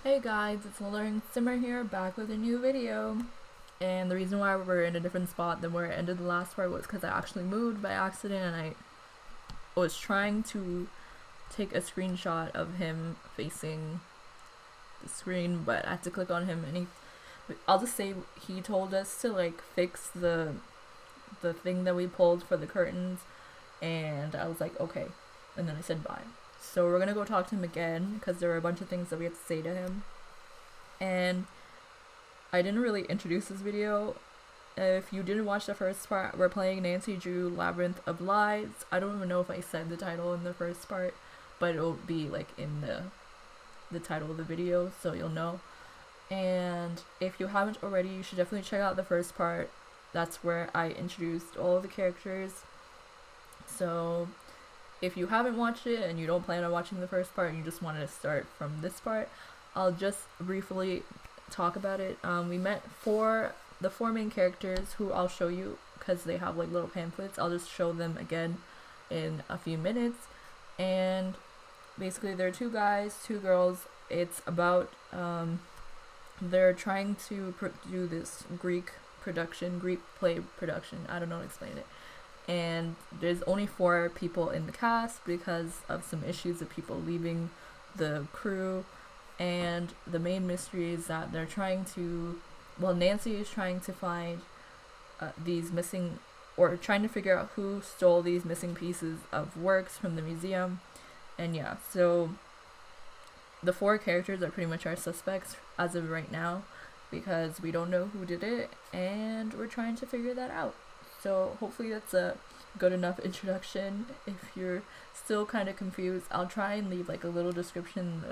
Hey guys, it's AlluringSimmer here, back with a new video. And the reason why we're in a different spot than where I ended the last part was because I actually moved by accident and I was trying to take a screenshot of him facing the screen, but I had to click on him and I'll just say he told us to like fix the thing that we pulled for the curtains, and I was like, okay. And then I said bye. So we're gonna go talk to him again because there were a bunch of things that we had to say to him. And I didn't really introduce this video. If you didn't watch the first part, we're playing Nancy Drew Labyrinth of Lies. I don't even know if I said the title in the first part, but it'll be like in the title of the video, so you'll know. And if you haven't already, you should definitely check out the first part. That's where I introduced all of the characters. So if you haven't watched it and you don't plan on watching the first part and you just wanted to start from this part, I'll just briefly talk about it. We met the four main characters who I'll show you because they have like little pamphlets. I'll just show them again in a few minutes. And basically they're two guys, two girls. It's about they're trying to do this Greek play production. I don't know how to explain it. And there's only 4 people in the cast because of some issues of people leaving the crew. And the main mystery is that they're trying to, Nancy is trying to find these missing, or trying to figure out who stole these missing pieces of works from the museum. And yeah, so the 4 characters are pretty much our suspects as of right now because we don't know who did it and we're trying to figure that out. So hopefully that's a good enough introduction. If you're still kind of confused, I'll try and leave like a little description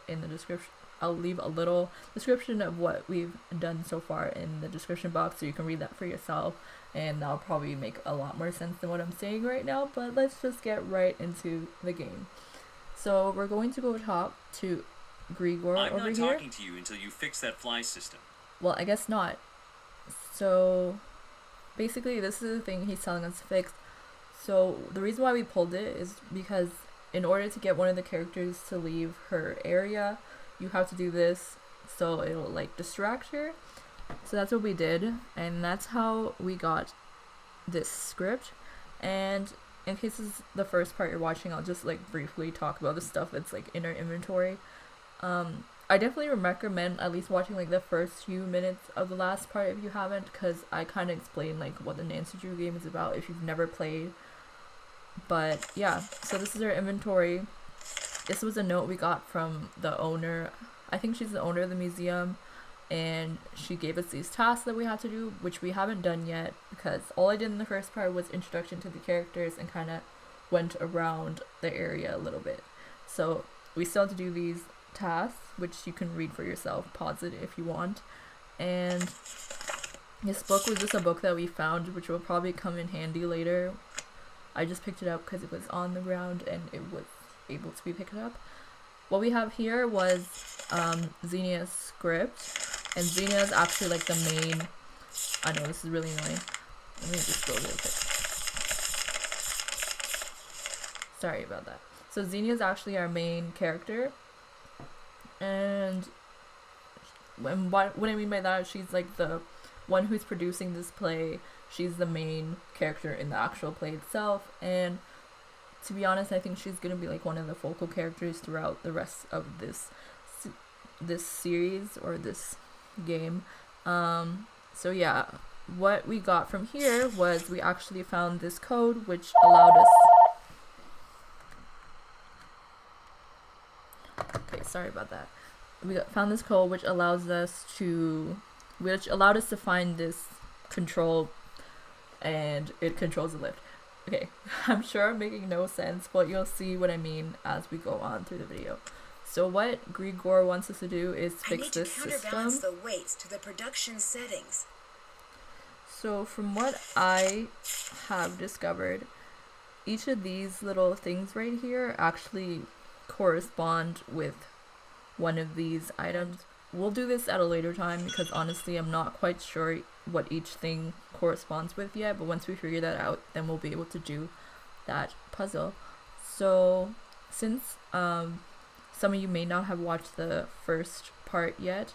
in the description. I'll leave a little description of what we've done so far in the description box so you can read that for yourself, and that'll probably make a lot more sense than what I'm saying right now. But let's just get right into the game. So we're going to go talk to Grigor I'm over not here. talking to you until you fix that fly system. Well, I guess not. So basically this is the thing he's telling us to fix. So the reason why we pulled it is because in order to get one of the characters to leave her area, you have to do this so it'll like distract her. So that's what we did, and that's how we got this script. And in case this is the first part you're watching, I'll just like briefly talk about the stuff that's like in our inventory. I definitely recommend at least watching like the first few minutes of the last part if you haven't, because I kind of explain like what the Nancy Drew game is about if you've never played. But yeah, so this is our inventory. This was a note we got from the owner. I think she's the owner of the museum, and she gave us these tasks that we had to do, which we haven't done yet because all I did in the first part was introduction to the characters and kind of went around the area a little bit. So we still have to do these tasks, which you can read for yourself, pause it if you want. And this book was just a book that we found, which will probably come in handy later. I just picked it up because it was on the ground and it was able to be picked up. What we have here was Xenia's script, and Xenia is actually like the main. I know this is really annoying. Let me just go real quick. Sorry about that. So Xenia is actually our main character, and what I mean by that, she's like the one who's producing this play. She's the main character in the actual play itself, and to be honest, I think she's gonna be like one of the focal characters throughout the rest of this series or this game. So yeah, what we got from here was we actually found this code which allowed us. Okay, sorry about that. We found this code which allowed us to find this control, and it controls the lift. Okay, I'm sure I'm making no sense, but you'll see what I mean as we go on through the video. So what Grigor wants us to do is fix this system. I need to counterbalance the weights to the production settings. So from what I have discovered, each of these little things right here actually correspond with one of these items. We'll do this at a later time because honestly I'm not quite sure what each thing corresponds with yet, but once we figure that out, then we'll be able to do that puzzle. So since some of you may not have watched the first part yet.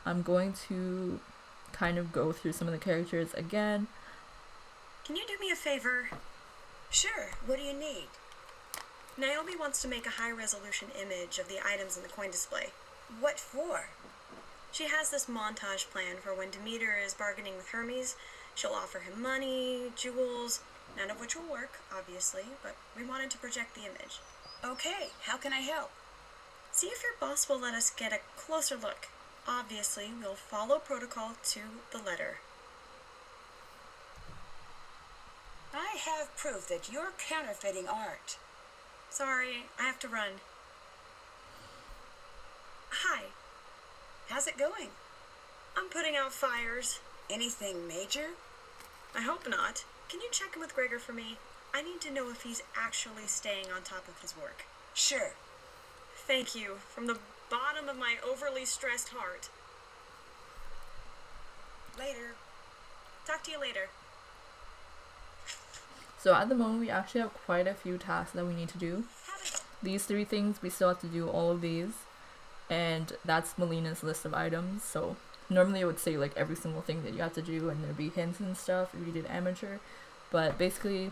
I'm going to kind of go through some of the characters again. Can you do me a favor? Sure, what do you need? Naomi wants to make a high-resolution image of the items in the coin display. What for? She has this montage plan for when Demeter is bargaining with Hermes. She'll offer him money, jewels, none of which will work, obviously, but we wanted to project the image. Okay, how can I help? See if your boss will let us get a closer look. Obviously, we'll follow protocol to the letter. I have proof that you're counterfeiting art. Sorry, I have to run. Hi, How's it going? I'm putting out fires. Anything major? I hope not. Can you check in with Gregor for me? I need to know if he's actually staying on top of his work. Sure. Thank you, from the bottom of my overly stressed heart. Later. Talk to you later. So at the moment, we actually have quite a few tasks that we need to do. These 3 things, we still have to do all of these. And that's Melina's list of items. So normally I would say like every single thing that you have to do and there'd be hints and stuff if you did amateur. But basically,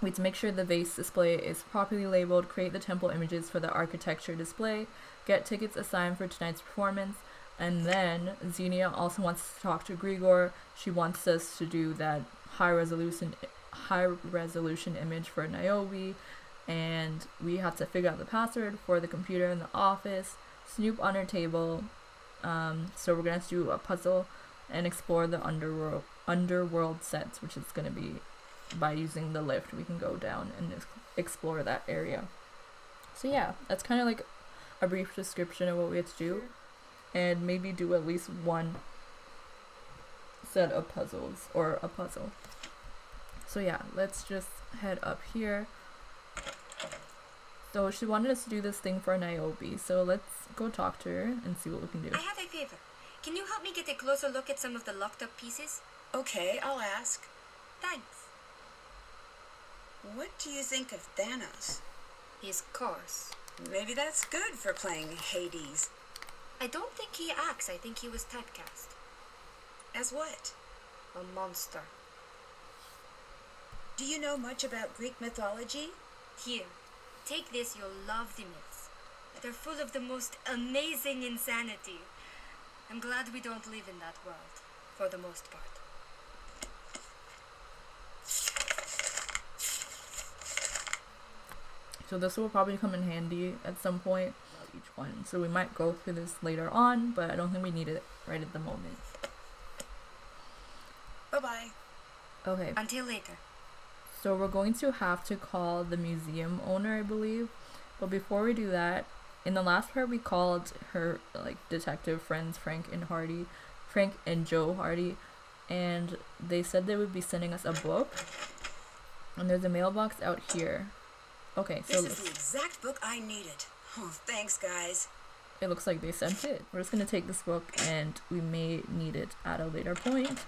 we have to make sure the vase display is properly labeled, create the temple images for the architecture display, get tickets assigned for tonight's performance, and then Xenia also wants to talk to Grigor. She wants us to do that high resolution image for Niobe, and we have to figure out the password for the computer in the office, snoop on her table. So we're gonna have to do a puzzle and explore the underworld sets, which is gonna be by using the lift. We can go down and explore that area. So yeah, that's kind of like a brief description of what we have to do, and maybe do at least one set of puzzles or a puzzle. So yeah, let's just head up here. So she wanted us to do this thing for Niobe, so let's go talk to her and see what we can do. I have a favor. Can you help me get a closer look at some of the locked up pieces? Okay, I'll ask. Thanks. What do you think of Thanos? His course. Maybe that's good for playing Hades. I don't think he acts. I think he was typecast. As what? A monster. Do you know much about Greek mythology? Here, take this. You'll love the myths. They're full of the most amazing insanity. I'm glad we don't live in that world, for the most part. So this will probably come in handy at some point, each one. So we might go through this later on, but I don't think we need it right at the moment. Bye-bye. Okay. Until later. So we're going to have to call the museum owner, I believe. But before we do that, in the last part we called her like detective friends Frank and Joe Hardy, and they said they would be sending us a book. And there's a mailbox out here. Okay, so this is the exact book I needed. Oh, thanks, guys. it looks like they sent it. We're just gonna take this book and we may need it at a later point.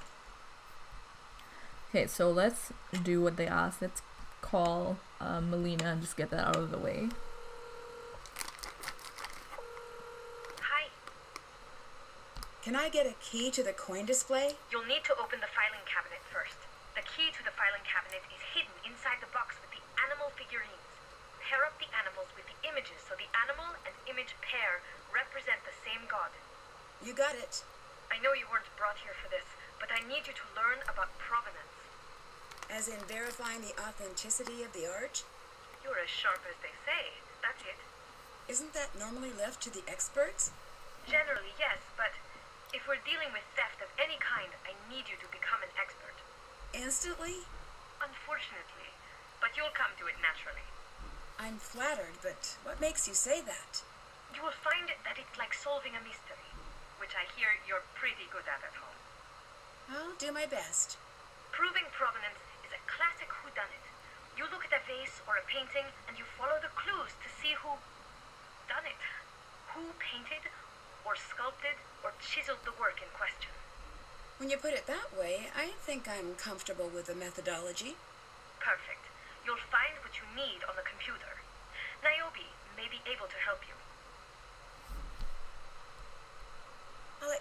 Okay, so let's do what they asked. Let's call Melina and just get that out of the way. Hi. Can I get a key to the coin display? You'll need to open the filing cabinet first. The key to the filing cabinet is hidden inside the box with the animal figurines. Pair up the animals with the images so the animal and image pair represent the same god. You got it. I know you weren't brought here for this, but I need you to learn about provenance. As in verifying the authenticity of the art? You're as sharp as they say. That's it. Isn't that normally left to the experts? Generally, yes, but if we're dealing with theft of any kind, I need you to become an expert. Instantly? Unfortunately, but you'll come to it naturally. I'm flattered, but what makes you say that? You will find that it's like solving a mystery, which I hear you're pretty good at home. I'll do my best. Proving provenance is a classic whodunit. You look at a vase or a painting and you follow the clues to see who done it. Who painted or sculpted or chiseled the work in question. When you put it that way, I think I'm comfortable with the methodology. Perfect. You'll find what you need on the computer. Niobe may be able to help you.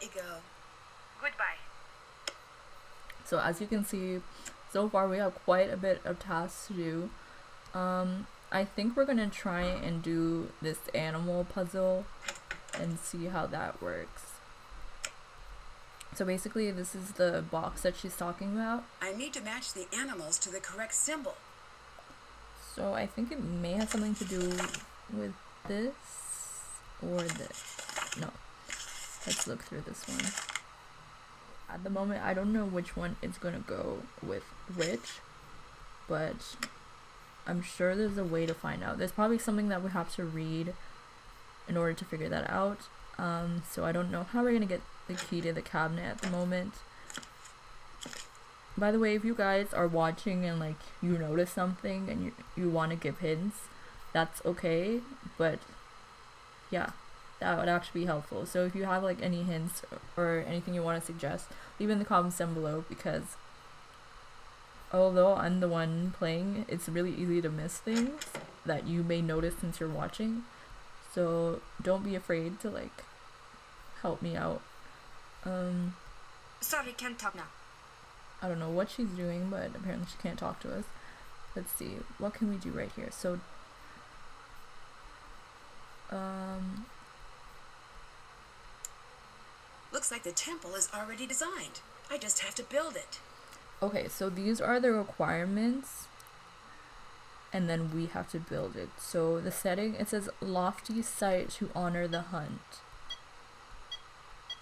let you go. Goodbye. So as you can see, so far we have quite a bit of tasks to do. I think we're gonna try and do this animal puzzle and see how that works. So basically this is the box that she's talking about. I need to match the animals to the correct symbol. So I think it may have something to do with this or this. No. Let's look through this one. At the moment, I don't know which one is gonna go with which, but I'm sure there's a way to find out. There's probably something that we have to read in order to figure that out. So I don't know how we're gonna get the key to the cabinet at the moment. By the way, if you guys are watching and like you notice something and you want to give hints, that's okay, but yeah, that would actually be helpful. So if you have like any hints or anything you want to suggest, leave in the comments down below, because although I'm the one playing, it's really easy to miss things that you may notice since you're watching. So don't be afraid to like help me out. Sorry, can't talk now. I don't know what she's doing, but apparently she can't talk to us. Let's see, what can we do right here? So Looks like the temple is already designed. I just have to build it. okay, so these are the requirements, and then we have to build it. So the setting, it says lofty site to honor the hunt.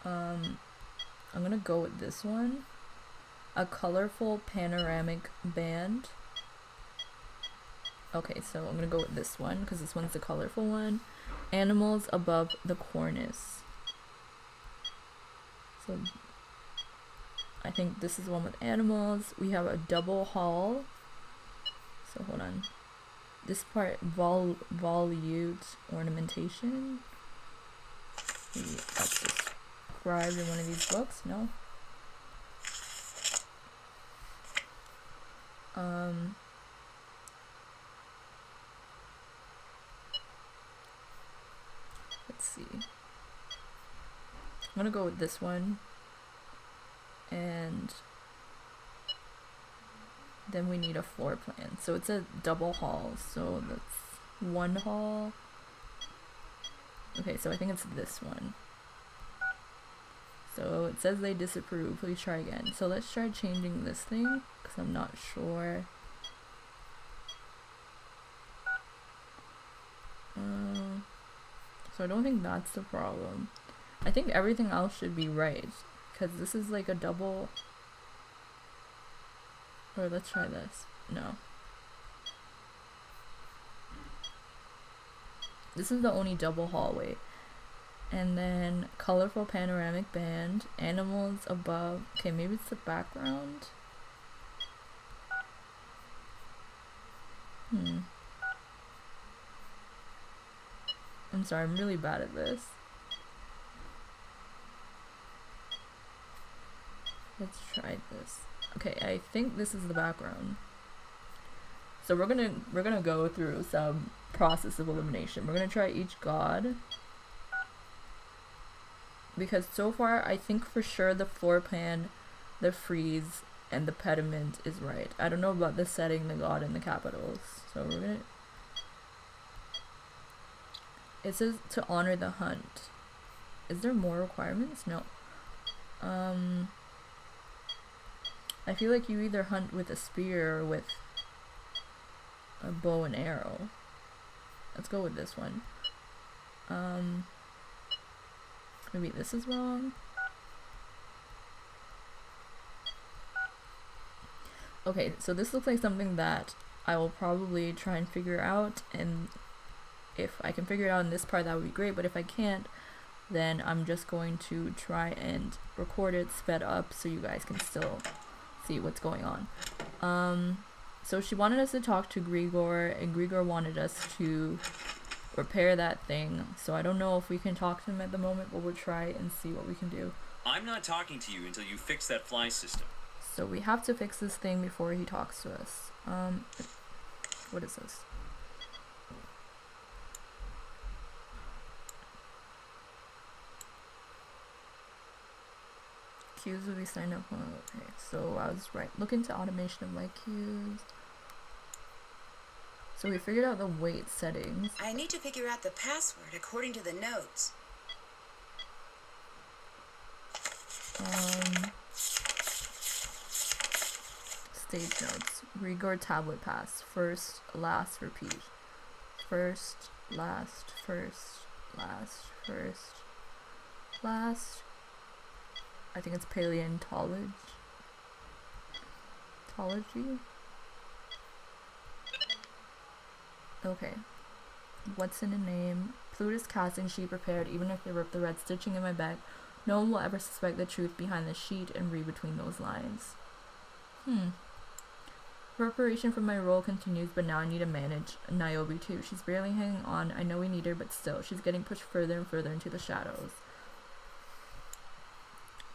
I'm gonna go with this one. A colorful panoramic band. Okay, so I'm gonna go with this one because this one's the colorful one. Animals above the cornice. So I think this is the one with animals. We have a double hall. So hold on. This part, volute ornamentation. Maybe that's described in one of these books. No. Let's see. I'm gonna go with this one, and then we need a floor plan. So it's a double hall, so that's one hall. Okay, so I think it's this one. So it says they disapprove. Please try again. So let's try changing this thing because I'm not sure. So I don't think that's the problem. I think everything else should be right because this is like a double. Or let's try this. No. This is the only double hallway. And then colorful panoramic band, animals above. Okay, maybe it's the background. I'm sorry, I'm really bad at this. Let's try this. Okay, I think this is the background. So we're gonna go through some process of elimination. We're gonna try each god. Because so far, I think for sure the floor plan, the frieze, and the pediment is right. I don't know about the setting, the god, and the capitals. So we're gonna... It says to honor the hunt. Is there more requirements? No. I feel like you either hunt with a spear or with a bow and arrow. Let's go with this one. Maybe this is wrong. Okay, so this looks like something that I will probably try and figure out, and if I can figure it out in this part, that would be great, but if I can't, then I'm just going to try and record it sped up so you guys can still see what's going on. So she wanted us to talk to Grigor, and Grigor wanted us to repair that thing. So I don't know if we can talk to him at the moment, but we'll try and see what we can do. I'm not talking to you until you fix that fly system. So we have to fix this thing before he talks to us. What is this? Queues will be signed up on. Okay, so I was right. Look into automation of my queues. So we figured out the wait settings. I need to figure out the password according to the notes. Stage notes. Rigor tablet pass. First, last, repeat. First, last, first, last, first, last. I think it's paleontology. Okay. What's in a name? Plutus casting sheet prepared. Even if they rip the red stitching in my back, no one will ever suspect the truth behind the sheet and read between those lines. Preparation for my role continues, but now I need to manage Niobe too. She's barely hanging on. I know we need her, but still, she's getting pushed further and further into the shadows.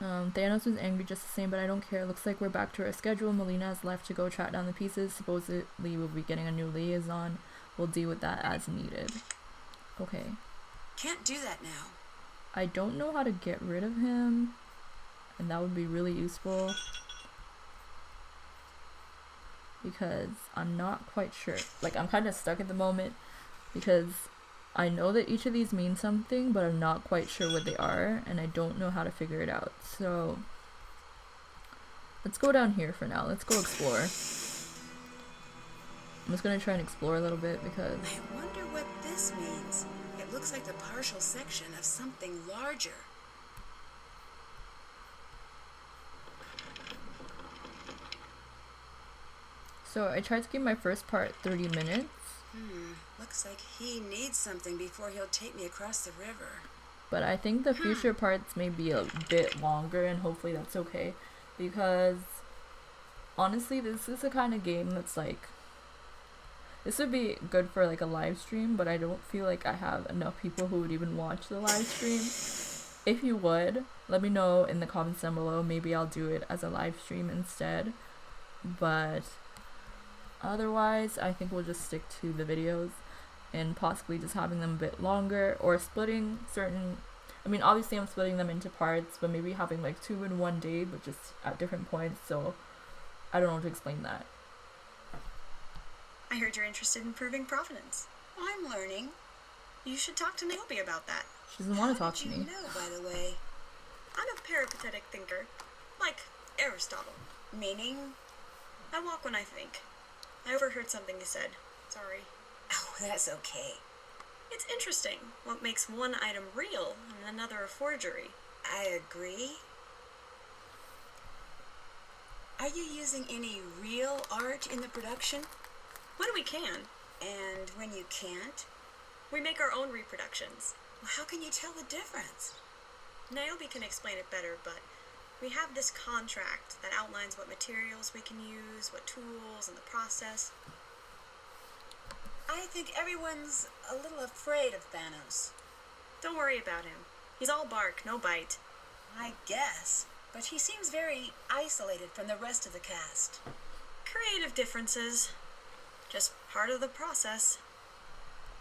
Thanos was angry just the same, but I don't care. Looks like we're back to our schedule. Melina has left to go track down the pieces. Supposedly we'll be getting a new liaison. We'll deal with that as needed. Okay. Can't do that now. I don't know how to get rid of him, and that would be really useful. Because I'm not quite sure. Like, I'm kind of stuck at the moment because I know that each of these means something, but I'm not quite sure what they are, and I don't know how to figure it out. So, let's go down here for now. Let's go explore. I'm just going to try and explore a little bit because... I wonder what this means. It looks like the partial section of something larger. So, I tried to give my first part 30 minutes. Looks like he needs something before he'll take me across the river. But I think the future parts may be a bit longer, and hopefully that's okay. Because, honestly, this is the kind of game that's like... This would be good for like a live stream, but I don't feel like I have enough people who would even watch the live stream. If you would, let me know in the comments down below. Maybe I'll do it as a live stream instead. But otherwise, I think we'll just stick to the videos and possibly just having them a bit longer or splitting certain... I mean, obviously I'm splitting them into parts, but maybe having like 2 in one day, but just at different points. So I don't know how to explain that. I heard you're interested in proving provenance. I'm learning. You should talk to Niobe about that. She doesn't want to talk to How did me. you know, by the way? I'm a peripatetic thinker, like Aristotle. Meaning? I walk when I think. I overheard something you said. Sorry. Oh, that's okay. It's interesting what makes one item real and another a forgery. I agree. Are you using any real art in the production? When we can, And when you can't? we make our own reproductions. Well, how can you tell the difference? Niobe can explain it better, but we have this contract that outlines what materials we can use, what tools, and the process. I think everyone's a little afraid of Thanos. Don't worry about him. He's all bark, no bite. I guess. But he seems very isolated from the rest of the cast. Creative differences. Just part of the process.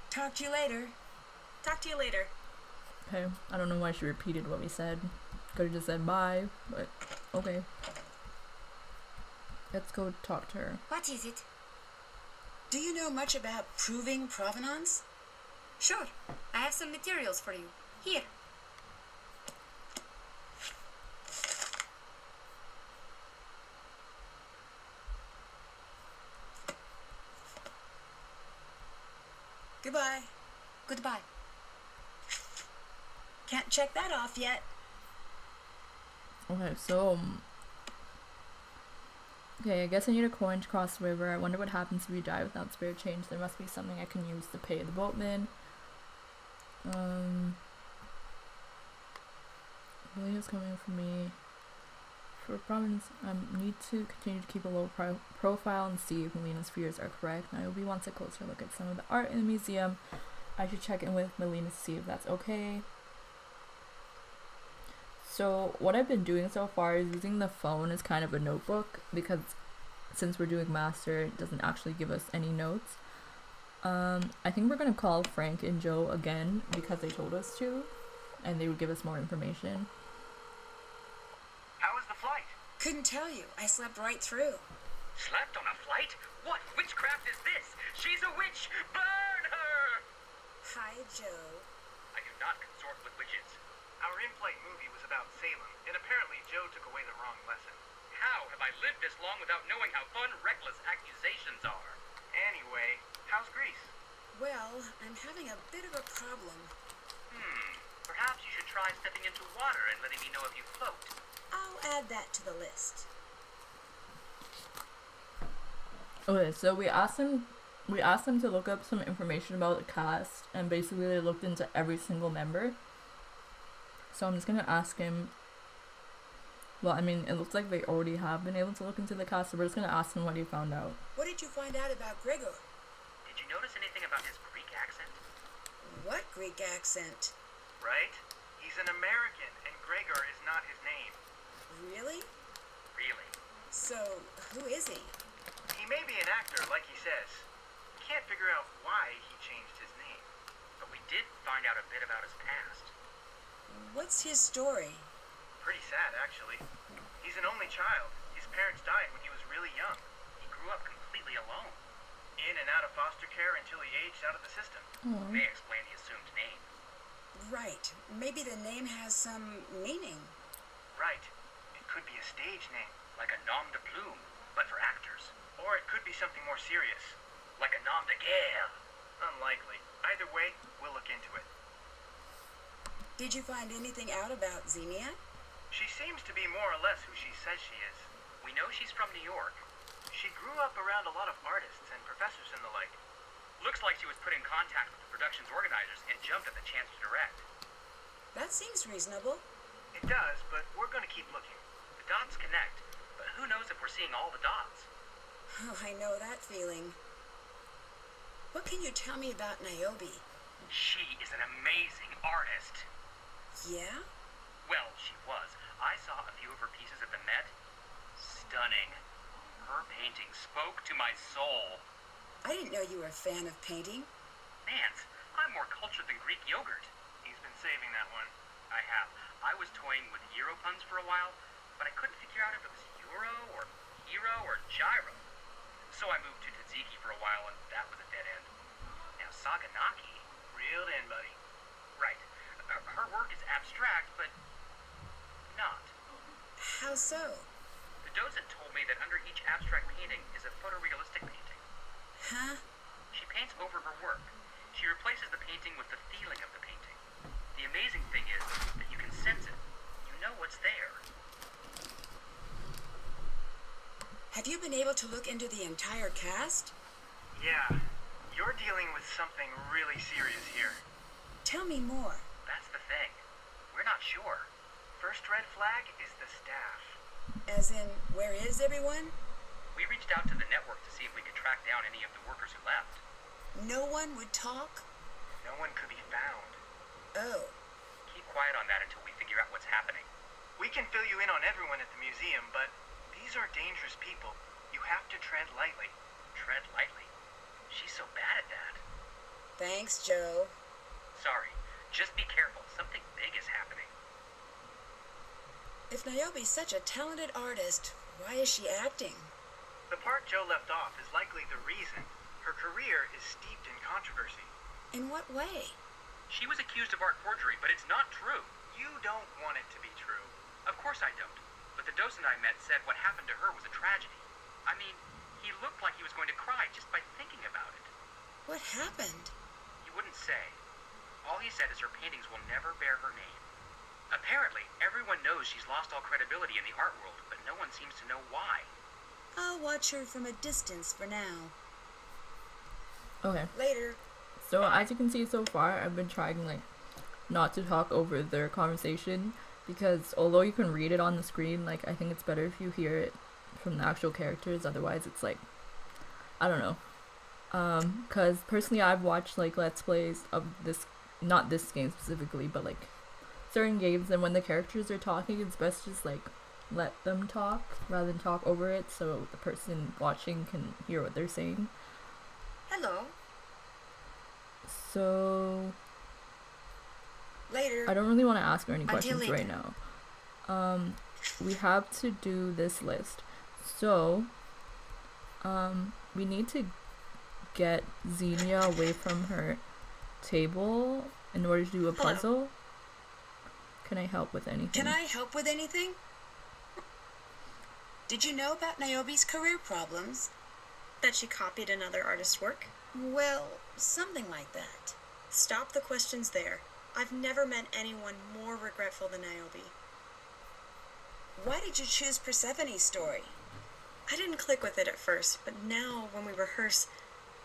Talk to you later. Talk to you later. Okay, I don't know why she repeated what we said. Could have just said bye, but okay. Let's go talk to her. What is it? Do you know much about proving provenance? Sure. I have some materials for you. Here. Goodbye. Goodbye. Can't check that off yet. Okay, so... Okay, I guess I need a coin to cross the river. I wonder what happens if you die without spare change. There must be something I can use to pay the boatman. William's coming for me. For province, I need to continue to keep a low profile and see if Melina's fears are correct. Niobe wants a closer look at some of the art in the museum. I should check in with Melina to see if that's okay. So what I've been doing so far is using the phone as kind of a notebook, because since we're doing master, it doesn't actually give us any notes. I think we're gonna call Frank and Joe again because they told us to, and they would give us more information. How was Couldn't tell you. I slept right through. Slept on a flight? What witchcraft is this? She's a witch! Burn her! Hi, Joe. I do not consort with witches. Our in-flight movie was about Salem, and apparently Joe took away the wrong lesson. How have I lived this long without knowing how fun reckless accusations are? Anyway, how's Greece? Well, I'm having a bit of a problem. Perhaps you should try stepping into water and letting me know if you float. I'll add that to the list. Okay, so we asked them to look up some information about the cast, and basically they looked into every single member. So I'm just gonna ask him. Well, I mean, it looks like they already have been able to look into the cast, so we're just gonna ask him what he found out. What did you find out about Gregor? Did you notice anything about his Greek accent? What Greek accent? Right? He's an American, and Gregor is not his name. Really? Really? So, who is he? He may be an actor, like he says. Can't figure out why he changed his name. But we did find out a bit about his past. What's his story? Pretty sad, actually. He's an only child. His parents died when he was really young. He grew up completely alone. In and out of foster care until he aged out of the system. May explain the assumed name. Right. Maybe the name has some meaning. Right. It could be a stage name. Like a nom de plume, but for actors. Or it could be something more serious. Like a nom de guerre. Unlikely. Either way, we'll look into it. Did you find anything out about Xenia? She seems to be more or less who she says she is. We know she's from New York. She grew up around a lot of artists and professors and the like. Looks like she was put in contact with the production's organizers and jumped at the chance to direct. That seems reasonable. It does, but we're gonna keep looking. The dots connect, but who knows if we're seeing all the dots? Oh, I know that feeling. What can you tell me about Niobe? She is an amazing artist. Yeah? Well, she was. I saw a few of her pieces at the Met. Stunning. Her painting spoke to my soul. I didn't know you were a fan of painting. Mance, I'm more cultured than Greek yogurt. He's been saving that one. I have. I was toying with Euro puns for a while, but I couldn't figure out if it was Euro or Hero or Gyro. So I moved to tzatziki for a while, and that was a dead end. Now, Saganaki... Reeled in, buddy. Right. Her work is abstract, but not. How so? The docent told me that under each abstract painting is a photorealistic painting. Huh? She paints over her work. She replaces the painting with the feeling of the painting. The amazing thing is that you can sense it. You know what's there. Have you been able to look into the entire cast? Yeah. You're dealing with something really serious here. Tell me more. That's the thing. We're not sure. First red flag is the staff. As in, where is everyone? We reached out to the network to see if we could track down any of the workers who left. No one would talk? No one could be found. Oh. Keep quiet on that until we figure out what's happening. We can fill you in on everyone at the museum, but these are dangerous people. You have to tread lightly. Tread lightly. She's so bad at that. Thanks, Joe. Sorry. Just be careful. Something big is happening. If Niobe's such a talented artist, why is she acting? The part Joe left off is likely the reason. Her career is steeped in controversy. In what way? She was accused of art forgery, but it's not true. You don't want it to be true. Of course I don't. But the docent I met said what happened to her was a tragedy. I mean, he looked like he was going to cry just by thinking about it. What happened? He wouldn't say. All he said is her paintings will never bear her name. Apparently, everyone knows she's lost all credibility in the art world, but no one seems to know why. I'll watch her from a distance for now. Okay. Later. So as you can see so far, I've been trying not to talk over their conversation, because although you can read it on the screen, I think it's better if you hear it from the actual characters. Otherwise it's I don't know. Because personally I've watched Let's Plays of this, not this game specifically, but certain games, and when the characters are talking, it's best just let them talk rather than talk over it, so the person watching can hear what they're saying. Hello. So Later. I don't really want to ask her any Until questions later. right now. we have to do this list. So, we need to get Xenia away from her table in order to do a Hello. puzzle. Can I help with anything? Can I help with anything? Did you know about Niobe's career problems? That she copied another artist's work? Well, something like that. Stop the questions there. I've never met anyone more regretful than Niobe. Why did you choose Persephone's story? I didn't click with it at first, but now when we rehearse,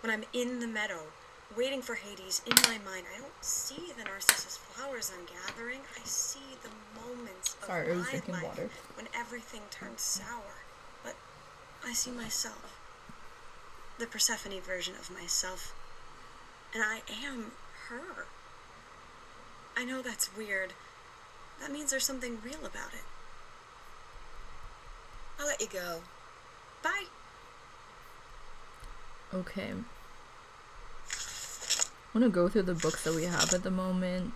when I'm in the meadow, waiting for Hades, in my mind, I don't see the narcissus flowers I'm gathering. I see the moments of Sorry, I was my drinking life water. when everything turns sour. But I see myself. The Persephone version of myself. And I am her. I know that's weird. That means there's something real about it. I'll let you go. Bye. Okay. I'm gonna go through the books that we have at the moment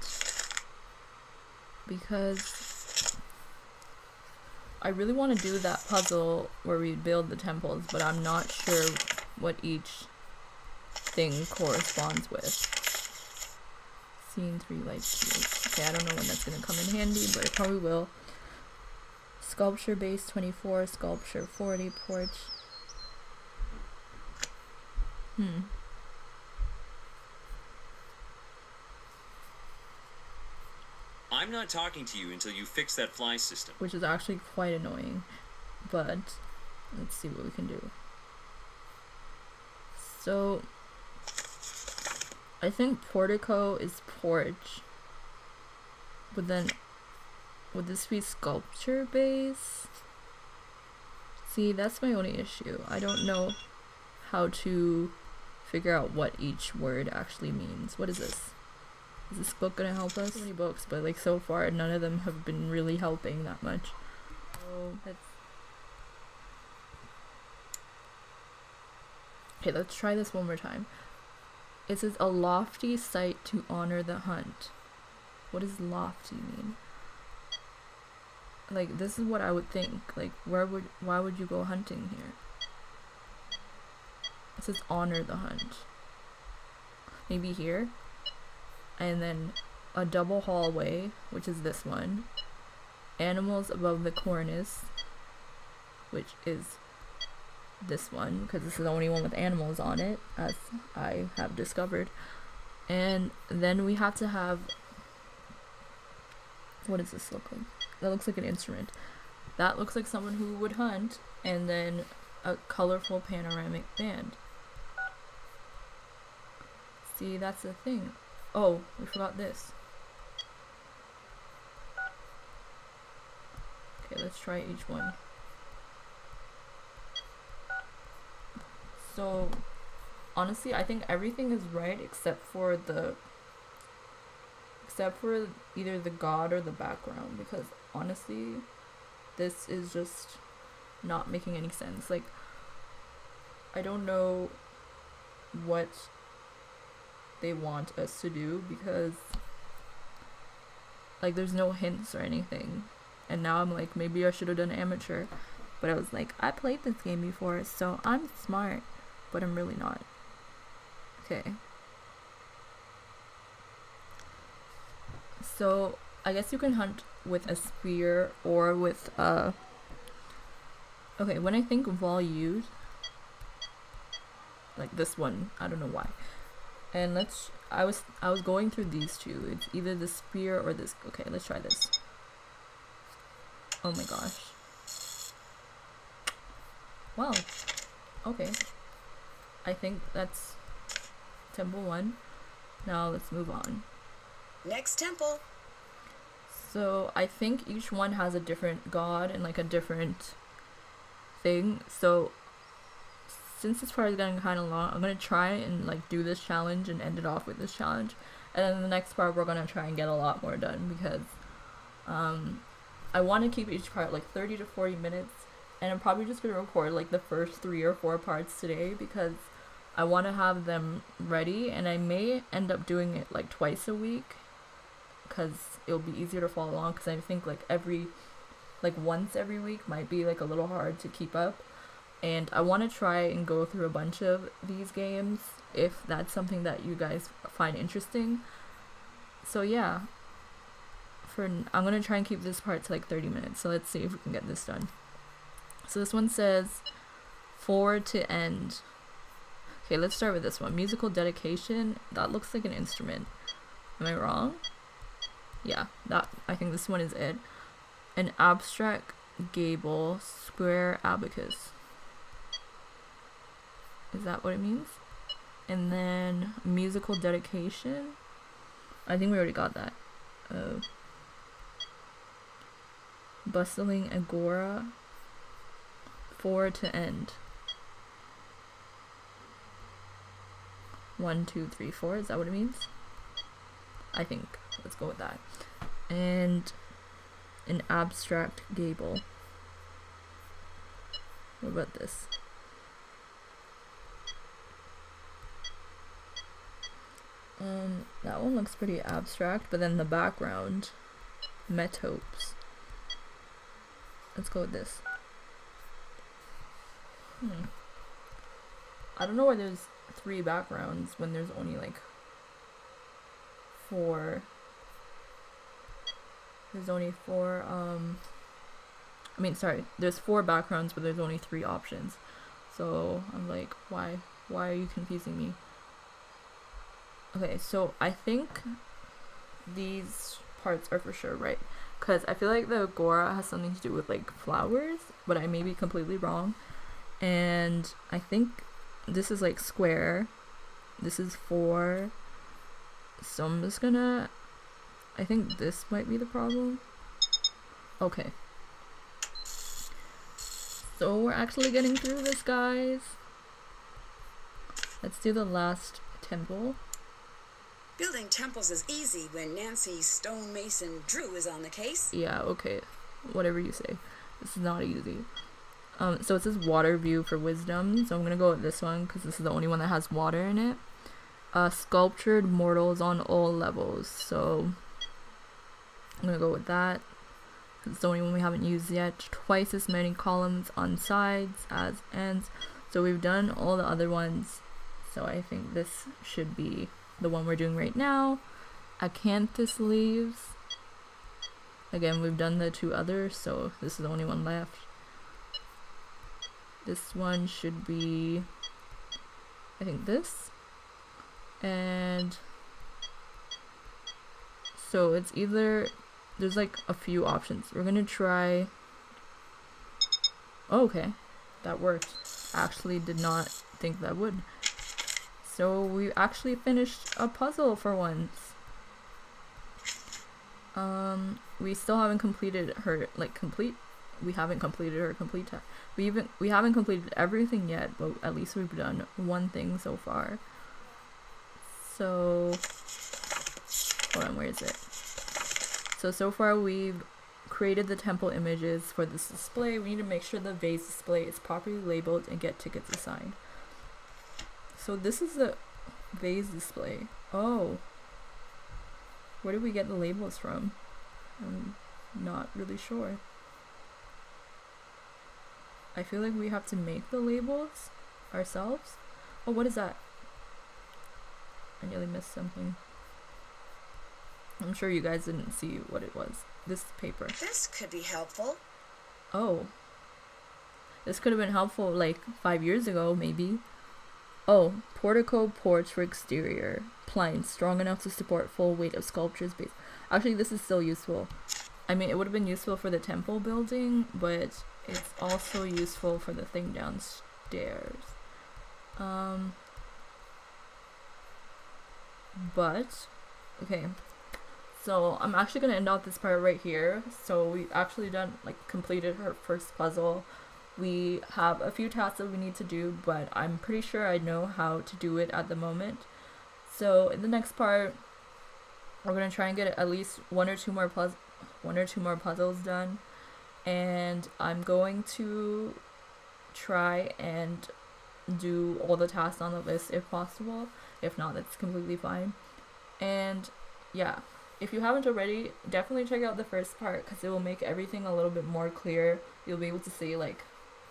because I really want to do that puzzle where we build the temples, but I'm not sure what each thing corresponds with. Scene 3 light cubes. Okay, I don't know when that's gonna come in handy, but it probably will. Sculpture base 24, sculpture 40, porch. I'm not talking to you until you fix that fly system. Which is actually quite annoying, but let's see what we can do. So I think portico is porch, but then would this be sculpture base? See, that's my only issue. I don't know how to figure out what each word actually means. What is this? Is this book gonna help us? So many books, but like so far none of them have been really helping that much. So let's try this one more time. It says a lofty site to honor the hunt. What does lofty mean? Like, this is what I would think. Like, why would you go hunting here? It says honor the hunt. Maybe here? And then a double hallway, which is this one. Animals above the cornice, which is this one, because this is the only one with animals on it, as I have discovered. And then we have to have... What does this look like? That looks like an instrument. That looks like someone who would hunt, and then a colorful panoramic band. See, that's the thing. Oh, we forgot this. Okay, let's try each one. So, honestly, I think everything is right except for either the god or the background, because honestly, this is just not making any sense. Like, I don't know what they want us to do, because like there's no hints or anything, and now I'm like, maybe I should have done amateur, but I was like, I played this game before, so I'm smart, but I'm really not. Okay, so I guess you can hunt with a spear or with okay, when I think volute, like this one, I don't know why. And I was going through these two. It's either the spear or this. Okay, let's try this. Oh my gosh. Wow. Okay. I think that's temple 1. Now let's move on. Next temple. So I think each one has a different god and like a different thing. So since this part is getting kind of long, I'm gonna try and like do this challenge and end it off with this challenge, and then the next part we're gonna try and get a lot more done, because I want to keep each part like 30 to 40 minutes, and I'm probably just gonna record like the first 3 or 4 parts today, because I want to have them ready, and I may end up doing it like twice a week, because it'll be easier to follow along, because I think like every like once every week might be like a little hard to keep up. And I want to try and go through a bunch of these games if that's something that you guys find interesting. So yeah, I'm going to try and keep this part to like 30 minutes. So let's see if we can get this done. So this one says forward to end. Okay, let's start with this one. Musical dedication. That looks like an instrument. Am I wrong? Yeah, I think this one is it. An abstract gable, square abacus. Is that what it means? And then musical dedication. I think we already got that. Bustling agora. Forward to end. 1, 2, 3, 4. Is that what it means? I think. Let's go with that. And an abstract gable. What about this? That one looks pretty abstract, but then the background, metopes. Let's go with this. I don't know why there's 3 backgrounds when there's only like 4. There's only 4, there's 4 backgrounds, but there's only 3 options. So I'm like, why are you confusing me? Okay, so I think these parts are for sure right, because I feel like the agora has something to do with like flowers, but I may be completely wrong. And I think this is like square, this is 4, so I'm just gonna, I think this might be the problem. Okay, so we're actually getting through this, guys. Let's do the last temple. Building temples is easy when Nancy Stonemason Drew is on the case. Yeah, okay. Whatever you say. This is not easy. So it says water view for wisdom. So I'm gonna go with this one because this is the only one that has water in it. Sculptured mortals on all levels. So I'm gonna go with that. It's the only one we haven't used yet. Twice as many columns on sides as ends. So we've done all the other ones. So I think this should be the one we're doing right now. Acanthus leaves. Again, we've done the 2 others, so this is the only one left. This one should be, I think, this. And so it's either, there's like a few options. We're gonna try, oh, okay, that worked. Actually did not think that would. So we actually finished a puzzle for once. We still haven't completed her we haven't completed her complete task. We haven't completed everything yet, but at least we've done one thing so far. So hold on, where is it? So far we've created the temple images for this display. We need to make sure the vase display is properly labeled and get tickets assigned. So this is the vase display. Oh. Where did we get the labels from? I'm not really sure. I feel like we have to make the labels ourselves. Oh, what is that? I nearly missed something. I'm sure you guys didn't see what it was. This paper. This could be helpful. Oh. This could have been helpful like 5 years ago, maybe. Oh, portico porch for exterior. Planks strong enough to support full weight of sculpture's base. Actually, this is still useful. I mean, it would have been useful for the temple building, but it's also useful for the thing downstairs. But, okay. So, I'm actually going to end off this part right here. So, we've actually completed her first puzzle. We have a few tasks that we need to do, but I'm pretty sure I know how to do it at the moment. So in the next part, we're gonna try and get at least one or two more puzzles done, and I'm going to try and do all the tasks on the list if possible. If not, that's completely fine. And yeah, if you haven't already, definitely check out the first part because it will make everything a little bit more clear. You'll be able to see like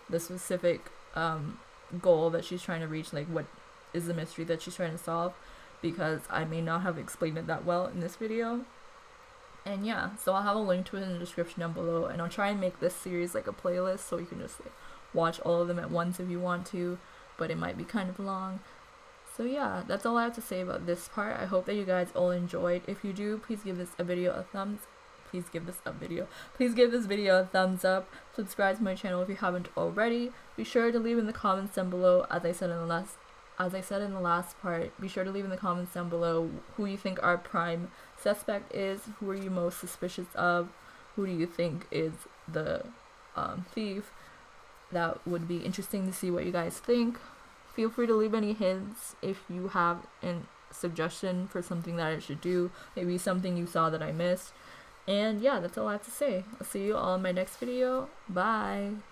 the specific goal that she's trying to reach, like what is the mystery that she's trying to solve, because I may not have explained it that well in this video. And yeah, so I'll have a link to it in the description down below, and I'll try and make this series like a playlist so you can just like watch all of them at once if you want to, but it might be kind of long. So yeah, that's all I have to say about this part. I hope that you guys all enjoyed. If you do, please give this video a thumbs up. Subscribe to my channel if you haven't already. Be sure to leave in the comments down below, as I said in the last part, be sure to leave in the comments down below who you think our prime suspect is, who are you most suspicious of, who do you think is the thief. That would be interesting to see what you guys think. Feel free to leave any hints if you have a suggestion for something that I should do, maybe something you saw that I missed. And yeah, that's all I have to say. I'll see you all in my next video. Bye!